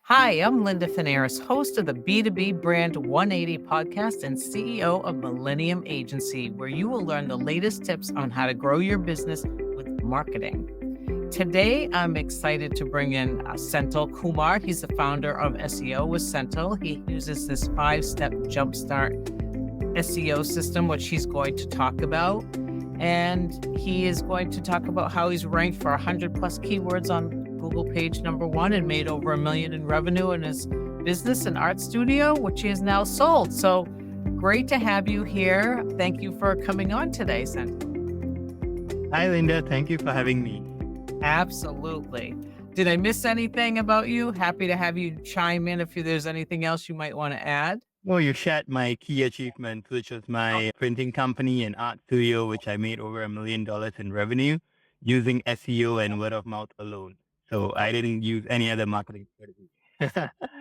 Hi, I'm Linda Finaris, host of the B2B Brand180 podcast and CEO of Millennium Agency, where you will learn the latest tips on how to grow your business with marketing. Today, I'm excited to bring in Senthilkumar. He's the founder of SEO with Senthil. He uses this 5-step Jumpstart SEO system, which he's going to talk about. And he is going to talk about how he's ranked for 100 plus keywords on Google page #1 and made over $1 million in revenue in his business and art studio, which he has now sold. So great to have you here. Thank you for coming on today, Sen. Hi, Linda. Thank you for having me. Absolutely. Did I miss anything about you? Happy to have you chime in if there's anything else you might want to add. Well, you shared my key achievement, which was my printing company and art studio, which I made over $1 million in revenue using SEO and word of mouth alone. So I didn't use any other marketing strategy.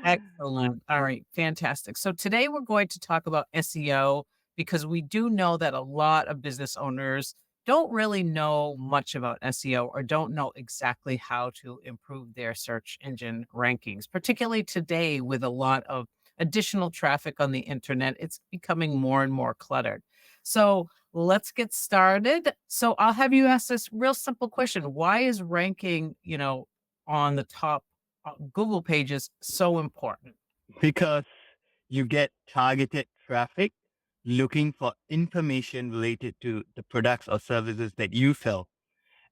Excellent. All right. Fantastic. So today we're going to talk about SEO because we do know that a lot of business owners don't really know much about SEO or don't know exactly how to improve their search engine rankings, particularly today with a lot of additional traffic on the internet. It's becoming more and more cluttered. So let's get started. So I'll have you ask this real simple question. Why is ranking, on the top Google pages so important? Because you get targeted traffic looking for information related to the products or services that you sell.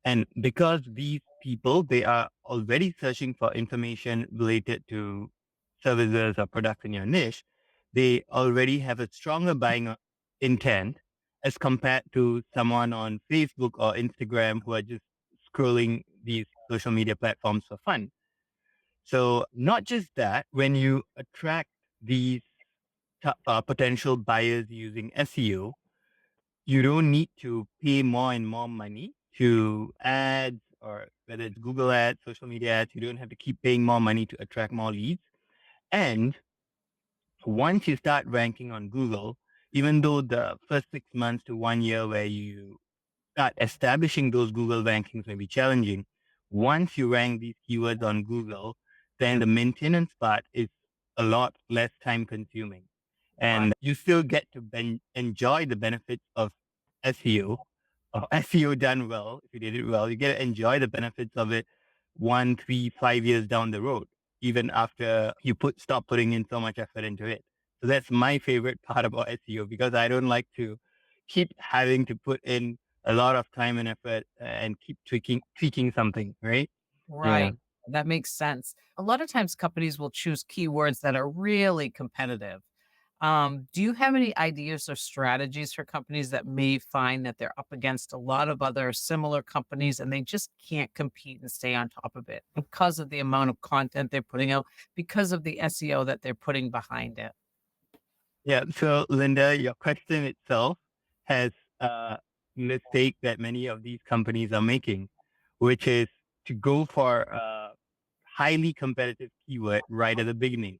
And because these people, they are already searching for information related to services or products in your niche, they already have a stronger buying intent as compared to someone on Facebook or Instagram who are just scrolling these social media platforms for fun. So not just that, when you attract these potential buyers using SEO, you don't need to pay more and more money to ads or whether it's Google ads, social media ads. You don't have to keep paying more money to attract more leads. And once you start ranking on Google, even though the first 6 months to 1 year where you start establishing those Google rankings may be challenging, once you rank these keywords on Google, then the maintenance part is a lot less time consuming. Right. And you still get to enjoy the benefits of SEO or SEO done well. If you did it well, you get to enjoy the benefits of it 1, 3, 5 years down the road, even after you stop putting in so much effort into it. So that's my favorite part about SEO because I don't like to keep having to put in a lot of time and effort and keep tweaking something, right? Yeah. Right. That makes sense. A lot of times companies will choose keywords that are really competitive. Do you have any ideas or strategies for companies that may find that they're up against a lot of other similar companies and they just can't compete and stay on top of it because of the amount of content they're putting out, because of the SEO that they're putting behind it? Yeah. So Linda, your question itself has a mistake that many of these companies are making, which is to go for a highly competitive keyword right at the beginning.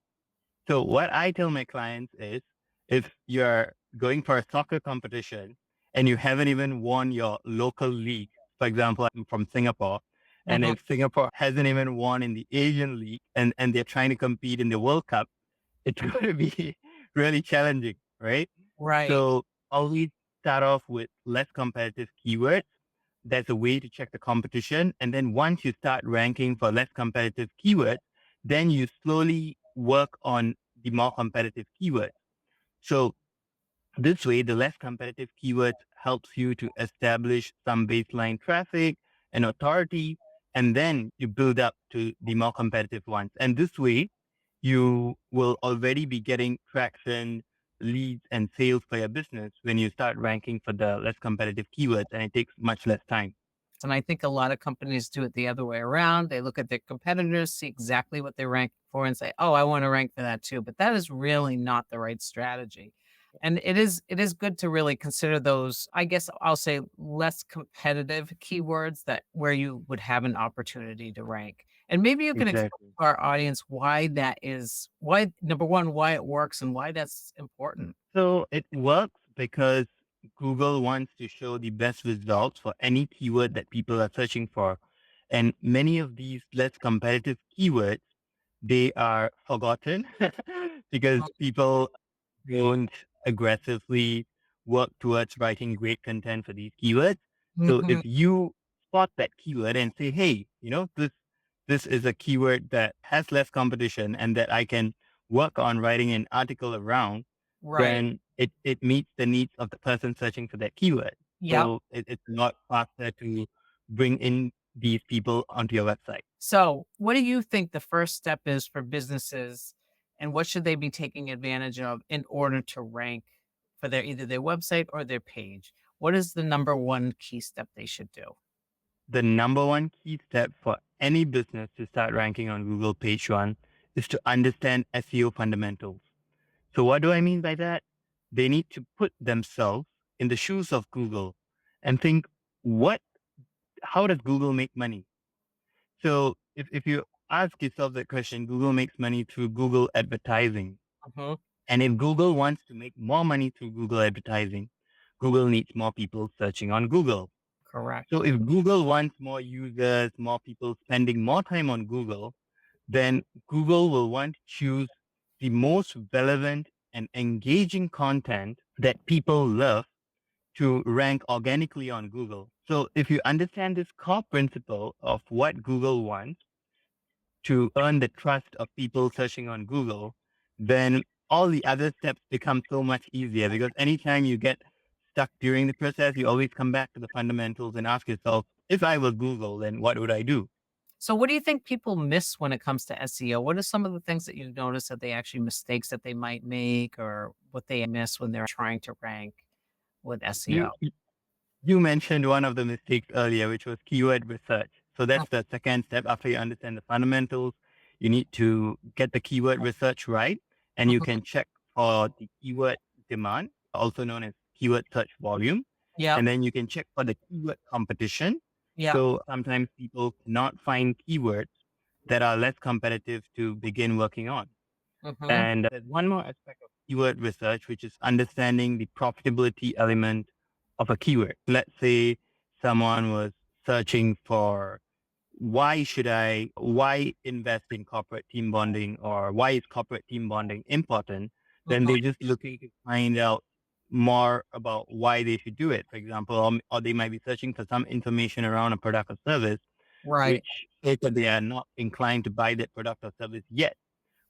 So what I tell my clients is if you're going for a soccer competition and you haven't even won your local league, for example, I'm from Singapore, and Mhm. if Singapore hasn't even won in the Asian League and they're trying to compete in the World Cup, it's going to be really challenging, right? Right. So always start off with less competitive keywords. That's a way to check the competition. And then once you start ranking for less competitive keywords, then you slowly work on the more competitive keywords. So this way, the less competitive keywords helps you to establish some baseline traffic and authority, and then you build up to the more competitive ones. And this way, you will already be getting traction, leads, and sales for your business when you start ranking for the less competitive keywords, and it takes much less time. And I think a lot of companies do it the other way around. They look at their competitors, see exactly what they're ranking for, and say, "Oh, I want to rank for that too." But that is really not the right strategy. And it is good to really consider those, I guess I'll say less competitive keywords that where you would have an opportunity to rank. And maybe you can explain Exactly. to our audience why that is, why number one, why it works and why that's important. So it works because Google wants to show the best results for any keyword that people are searching for. And many of these less competitive keywords, they are forgotten because people don't aggressively work towards writing great content for these keywords. So Mhm. if you spot that keyword and say, hey, this is a keyword that has less competition and that I can work on writing an article around, Right. then it meets the needs of the person searching for that keyword. Yep. So it's a lot faster to bring in these people onto your website. So, what do you think the first step is for businesses, and what should they be taking advantage of in order to rank for their either their website or their page? What is the number one key step they should do? The number one key step for any business to start ranking on Google page one is to understand SEO fundamentals. So what do I mean by that? They need to put themselves in the shoes of Google and think, what, how does Google make money? So if you ask yourself that question, Google makes money through Google advertising. Mhm. And if Google wants to make more money through Google advertising, Google needs more people searching on Google. Correct. So if Google wants more users, more people spending more time on Google, then Google will want to choose the most relevant and engaging content that people love to rank organically on Google. So if you understand this core principle of what Google wants to earn the trust of people searching on Google, then all the other steps become so much easier because anytime you get stuck during the process, you always come back to the fundamentals and ask yourself, if I were Google, then what would I do? So, what do you think people miss when it comes to SEO? What are some of the things that you've noticed that they actually mistakes that they might make, or what they miss when they're trying to rank with SEO? You You mentioned one of the mistakes earlier, which was keyword research. So Mm. that's the second step. After you understand the fundamentals, you need to get the keyword research right, and you Mhm. can check for the keyword demand, also known as keyword search volume. Yep. And then you can check for the keyword competition. Yep. So sometimes people cannot find keywords that are less competitive to begin working on. Mhm. And there's one more aspect of keyword research, which is understanding the profitability element of a keyword. Let's say someone was searching for why invest in corporate team bonding or why is corporate team bonding important? Then Mhm. they're just looking to find out more about why they should do it, for example, or they might be searching for some information around a product or service, Right. which shows that they are not inclined to buy that product or service yet.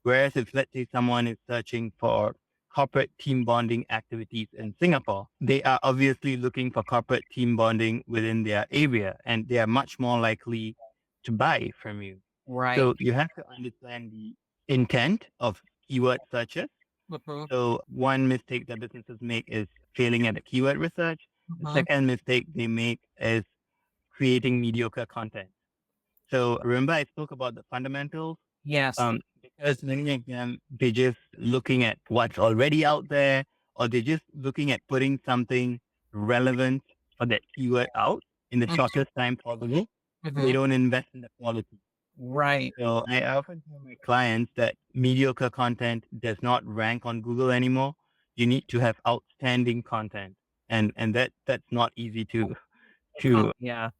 Whereas if, let's say, someone is searching for corporate team bonding activities in Singapore, they are obviously looking for corporate team bonding within their area, and they are much more likely to buy from you. Right. So you have to understand the intent of keyword searches. Mhm. So one mistake that businesses make is failing at the keyword research. The Mhm. second mistake they make is creating mediocre content. So remember I spoke about the fundamentals. Yes. Because many of them, they're just looking at what's already out there, or they're just looking at putting something relevant for that keyword out in the Mhm. shortest time possible. They Mhm. don't invest in the quality. Right. So I often tell my clients that mediocre content does not rank on Google anymore. You need to have outstanding content, and that's not easy to Yeah.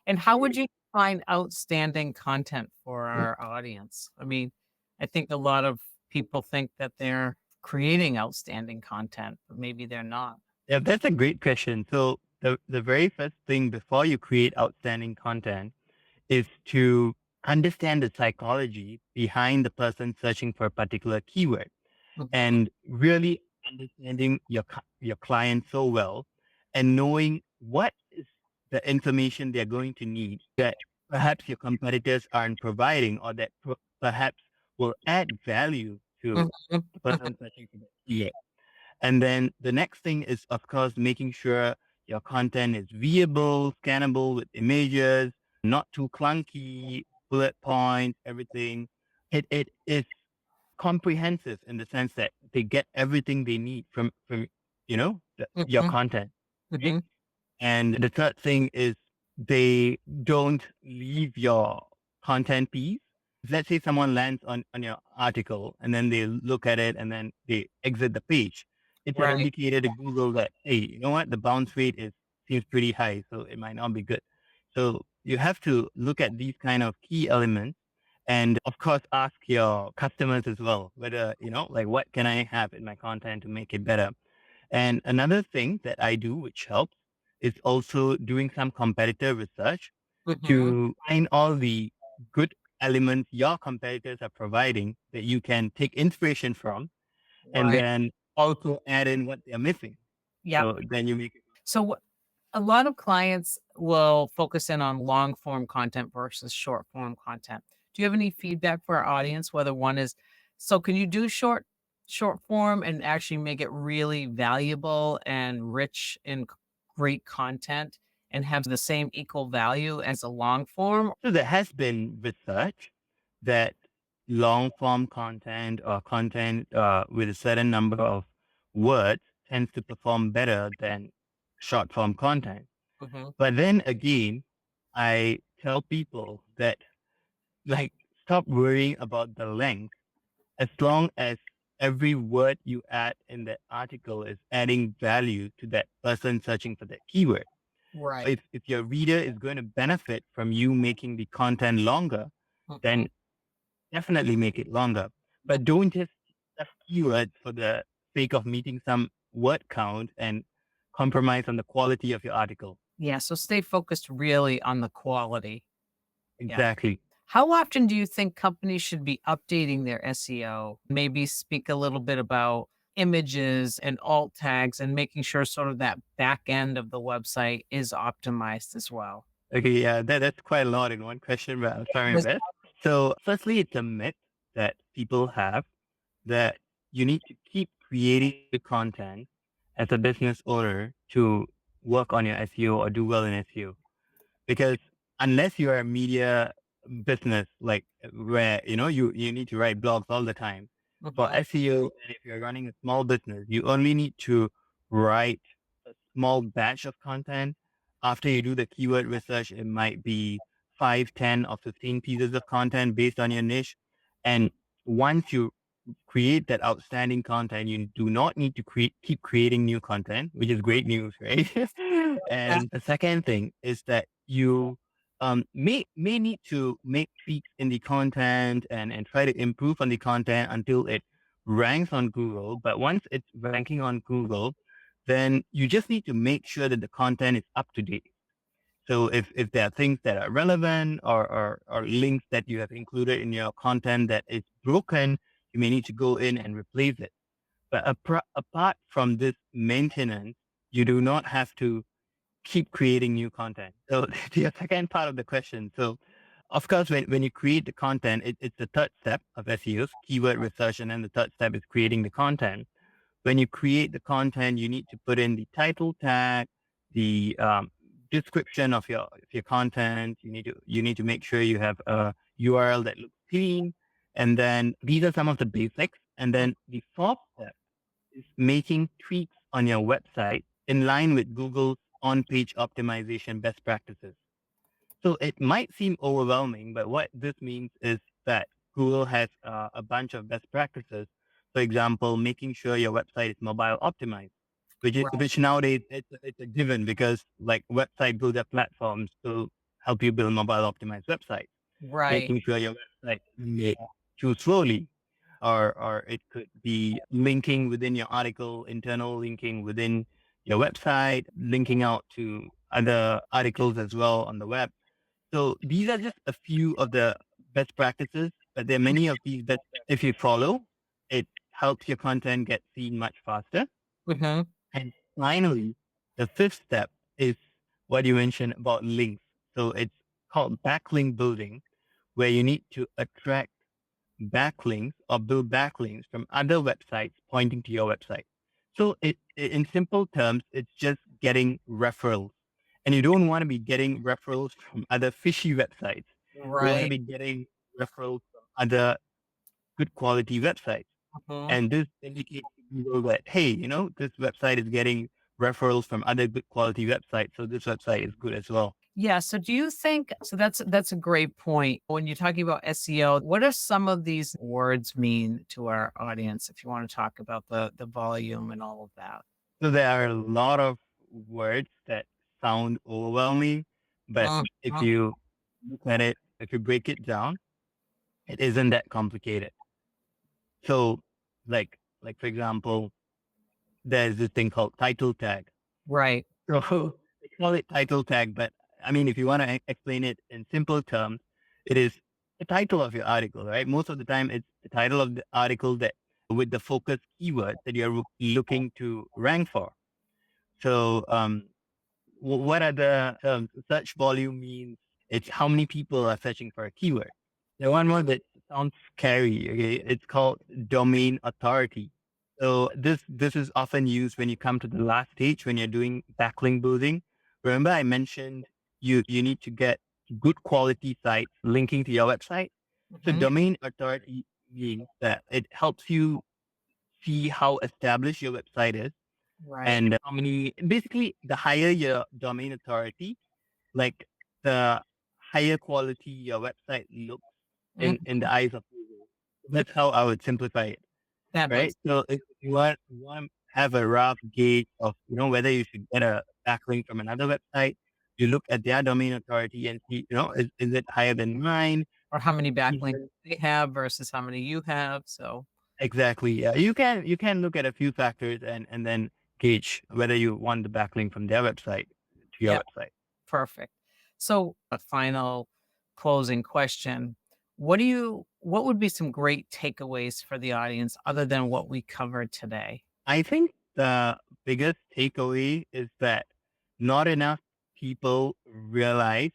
And how would you find outstanding content for our audience? I mean, I think a lot of people think that they're creating outstanding content, but maybe they're not. Yeah, that's a great question. So the very first thing before you create outstanding content is to understand the psychology behind the person searching for a particular keyword Mhm. and really understanding your client so well and knowing what is the information they're going to need that perhaps your competitors aren't providing or that perhaps will add value to Mhm. the Mhm. person searching for that keyword. And then the next thing is, of course, making sure your content is viewable, scannable with images, not too clunky, bullet points, everything. It is comprehensive in the sense that they get everything they need from your Mhm. content. Right? Mhm. And the third thing is they don't leave your content piece. Let's say someone lands on your article and then they look at it and then they exit the page. It's an Right. indicator to Google that, hey, you know what? The bounce rate is seems pretty high, so it might not be good. So you have to look at these kind of key elements And of course, ask your customers as well, whether, like what can I have in my content to make it better? And another thing that I do, which helps, is also doing some competitor research Hmm. to find all the good elements your competitors are providing that you can take inspiration from and Right. then also add in what they're missing. Yep. So then you make it. So a lot of clients will focus in on long form content versus short form content. Do you have any feedback for our audience whether one is so can you do short form and actually make it really valuable and rich in great content and have the same equal value as a long form? So there has been research that long form content or content with a certain number of words tends to perform better than short form content. Mhm. But then again, I tell people that, like, stop worrying about the length as long as every word you add in the article is adding value to that person searching for that keyword. Right. If your reader is going to benefit from you making the content longer, Mhm. then definitely make it longer. But don't just stuff keywords for the sake of meeting some word count and compromise on the quality of your article. Yeah, so stay focused really on the quality. Yeah. Exactly. How often do you think companies should be updating their SEO? Maybe speak a little bit about images and alt tags and making sure sort of that back end of the website is optimized as well. Okay, yeah, that's quite a lot in one question, but I'll try my Yes. best. So, firstly, it's a myth that people have that you need to keep creating the content as a business owner to work on your SEO or do well in SEO. Because unless you are a media business, like where, you need to write blogs all the time for Mhm. SEO, and if you're running a small business, you only need to write a small batch of content. After you do the keyword research, it might be 5, 10, or 15 pieces of content based on your niche. And once you create that outstanding content, you do not need to keep creating new content, which is great news, right? Yeah. And the second thing is that you may need to make tweaks in the content and try to improve on the content until it ranks on Google. But once it's ranking on Google, then you just need to make sure that the content is up to date. So if there are things that are relevant or links that you have included in your content that is broken, you may need to go in and replace it. But apart from this maintenance, you do not have to keep creating new content. So to your second part of the question. So of course, when you create the content, it's the third step of SEOs, keyword research, and then the third step is creating the content. When you create the content, you need to put in the title tag, the description of your content. You need to make sure you have a URL that looks clean, and then these are some of the basics. And then the fourth step is making tweaks on your website in line with Google's on-page optimization best practices. So it might seem overwhelming, but what this means is that Google has a bunch of best practices. For example, making sure your website is mobile optimized, Right. which nowadays it's a given because like website builder platforms will help you build mobile optimized websites. Right. Making sure your website is too slowly, or it could be linking within your article, internal linking within your website, linking out to other articles as well on the web. So these are just a few of the best practices, but there are many of these that if you follow, it helps your content get seen much faster. Mhm. And finally, the fifth step is what you mentioned about links. So it's called backlink building, where you need to attract backlinks or build backlinks from other websites pointing to your website. So in simple terms, it's just getting referrals. And you don't want to be getting referrals from other fishy websites. You want to Right. be getting referrals from other good quality websites. Mhm. And this indicates to Google that, hey, this website is getting referrals from other good quality websites. So this website is good as well. Yeah, so do you think so that's a great point. When you're talking about SEO, what do some of these words mean to our audience if you want to talk about the volume and all of that? So there are a lot of words that sound overwhelming, but if Mhm. you look at it, if you break it down, It isn't that complicated. So like for example, there's this thing called title tag. Right. So they call it title tag, but I mean, if you want to explain it in simple terms, it is the title of your article, right? Most of the time, it's the title of the article that with the focus keyword that you're looking to rank for. So, what are the terms? Search volume means it's how many people are searching for a keyword. The one more that sounds scary, okay? It's called domain authority. So this is often used when you come to the last stage when you're doing backlink building. Remember I mentioned you need to get good quality sites linking to your website. So Mhm. domain authority means that it helps you see how established your website is Right. and how many basically the higher your domain authority, like the higher quality your website looks in Mhm. the eyes of Google. That's how I would simplify it, That right? makes So if you want to have a rough gauge of whether you should get a backlink from another website, you look at their domain authority and see is it higher than mine? or how many backlinks Even they have versus how many you have, so exactly, yeah. You can look at a few factors and then gauge whether you want the backlink from their website to your yeah, website. perfect. So, a final closing question. What would be some great takeaways for the audience other than what we covered today? I think the biggest takeaway is that not enough people realize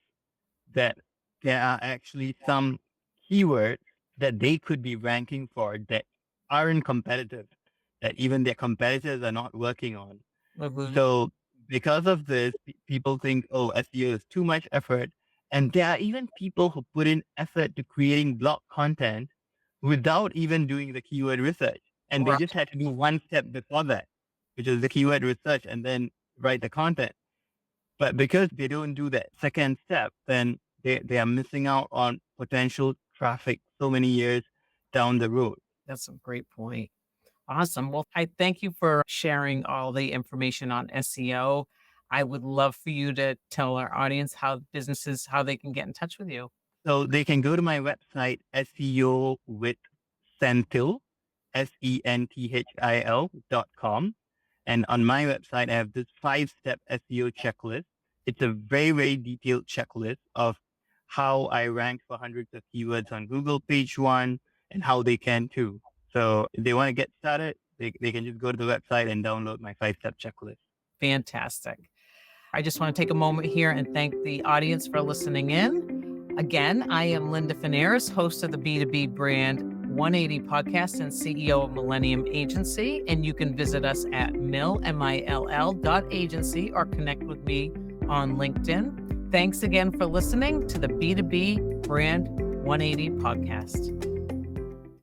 that there are actually some keywords that they could be ranking for that aren't competitive, that even their competitors are not working on. Mhm. So because of this, people think, oh, SEO is too much effort. And there are even people who put in effort to creating blog content without even doing the keyword research. And they Right. just had to do one step before that, which is the keyword research and then write the content. But because they don't do that second step, then they are missing out on potential traffic so many years down the road. That's a great point. Awesome. Well, I thank you for sharing all the information on SEO. I would love for you to tell our audience how they can get in touch with you. So they can go to my website, SEO with Senthil, Senthil.com. And on my website, I have this 5-step SEO checklist. It's a very, very detailed checklist of how I rank for hundreds of keywords on Google page one and how they can too. So if they want to get started, they can just go to the website and download my 5-step checklist. Fantastic. I just want to take a moment here and thank the audience for listening in. Again, I am Linda Finares, host of the B2B Brand 180 podcast and CEO of Millennium Agency. And you can visit us at mill.agency or connect with me on LinkedIn. Thanks again for listening to the B2B Brand 180 podcast.